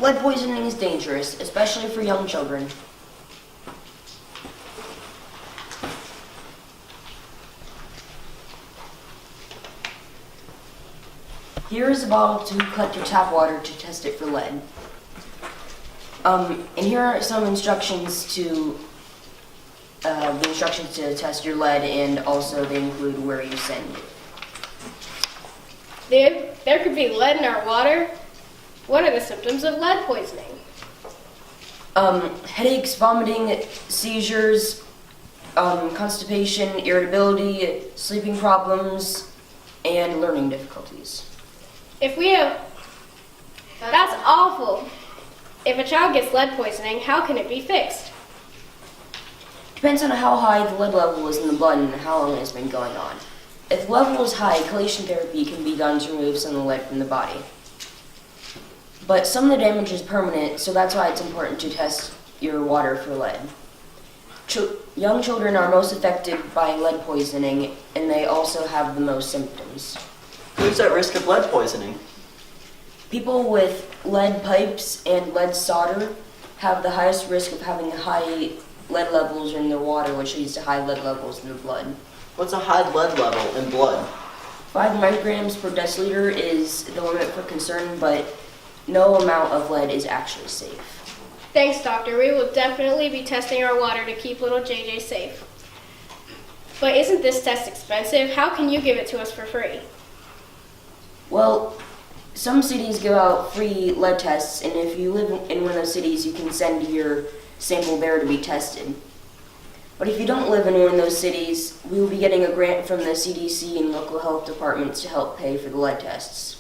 Lead poisoning is dangerous, especially for young children. Here is a bottle to collect your tap water to test it for lead. And here are some instructions to test your lead, and also they include where you send it. There could be lead in our water. What are the symptoms of lead poisoning? Headaches, vomiting, seizures, constipation, irritability, sleeping problems, and learning difficulties. That's awful. If a child gets lead poisoning, how can it be fixed? Depends on how high the lead level is in the blood and how long it's been going on. If the level is high, chelation therapy can be done to remove some of the lead from the body. But some of the damage is permanent, so that's why it's important to test your water for lead. Young children are most affected by lead poisoning, and they also have the most symptoms. Who's at risk of lead poisoning? People with lead pipes and lead solder have the highest risk of having high lead levels in their water, which leads to high lead levels in the blood. What's a high lead level in blood? 5 micrograms per deciliter is the limit for concern, but no amount of lead is actually safe. Thanks, Doctor. We will definitely be testing our water to keep little JJ safe. But isn't this test expensive? How can you give it to us for free? Well, some cities give out free lead tests, and if you live in one of those cities, you can send your sample there to be tested. But if you don't live in one of those cities, we will be getting a grant from the CDC and local health departments to help pay for the lead tests.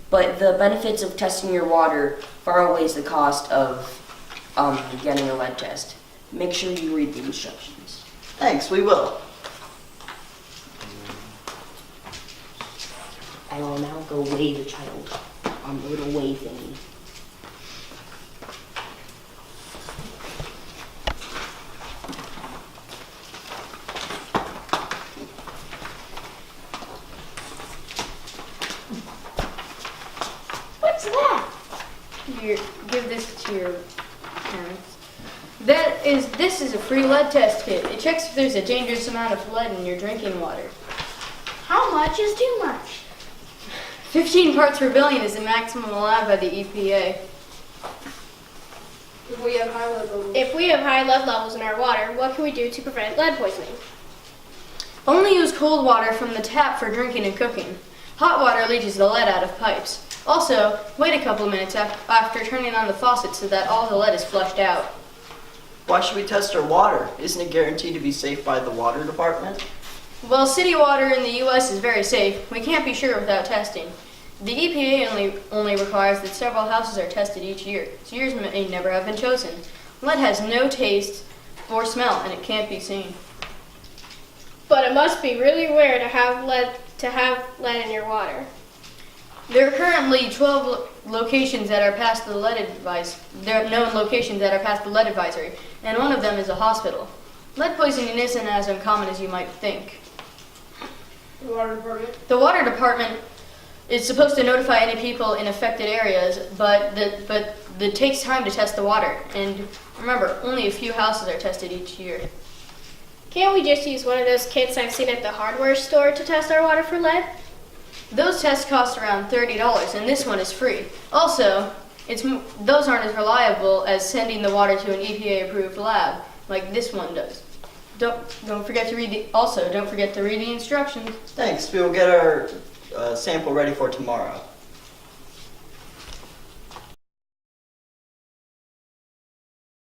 But the benefits of testing your water far outweighs the cost of getting a lead test. Make sure you read the instructions. Thanks, we will. I will now go weigh the child on the little weigh thingy. What's that? Here, give this to your parents. This is a free lead test kit. It checks if there's a dangerous amount of lead in your drinking water. How much is too much? 15 parts per billion is the maximum allowed by the EPA. If we have high lead levels. If we have high lead levels in our water, what can we do to prevent lead poisoning? Only use cold water from the tap for drinking and cooking. Hot water leaches the lead out of pipes. Also, wait a couple of minutes after turning on the faucet so that all the lead is flushed out. Why should we test our water? Isn't it guaranteed to be safe by the water department? Well, city water in the U.S. is very safe. We can't be sure without testing. The EPA only requires that several houses are tested each year, so yours may never have been chosen. Lead has no taste or smell, and it can't be seen. But it must be really rare to have lead in your water. There are currently 12 locations that are past the lead advice. There are known locations that are past the lead advisory, and one of them is a hospital. Lead poisoning isn't as uncommon as you might think. The water department. The water department is supposed to notify any people in affected areas, but it takes time to test the water. And remember, only a few houses are tested each year. Can't we just use one of those kits I've seen at the hardware store to test our water for lead? Those tests cost around $30, and this one is free. Also, those aren't as reliable as sending the water to an EPA-approved lab, like this one does. Don't forget to read the instructions. Thanks, we will get our sample ready for tomorrow.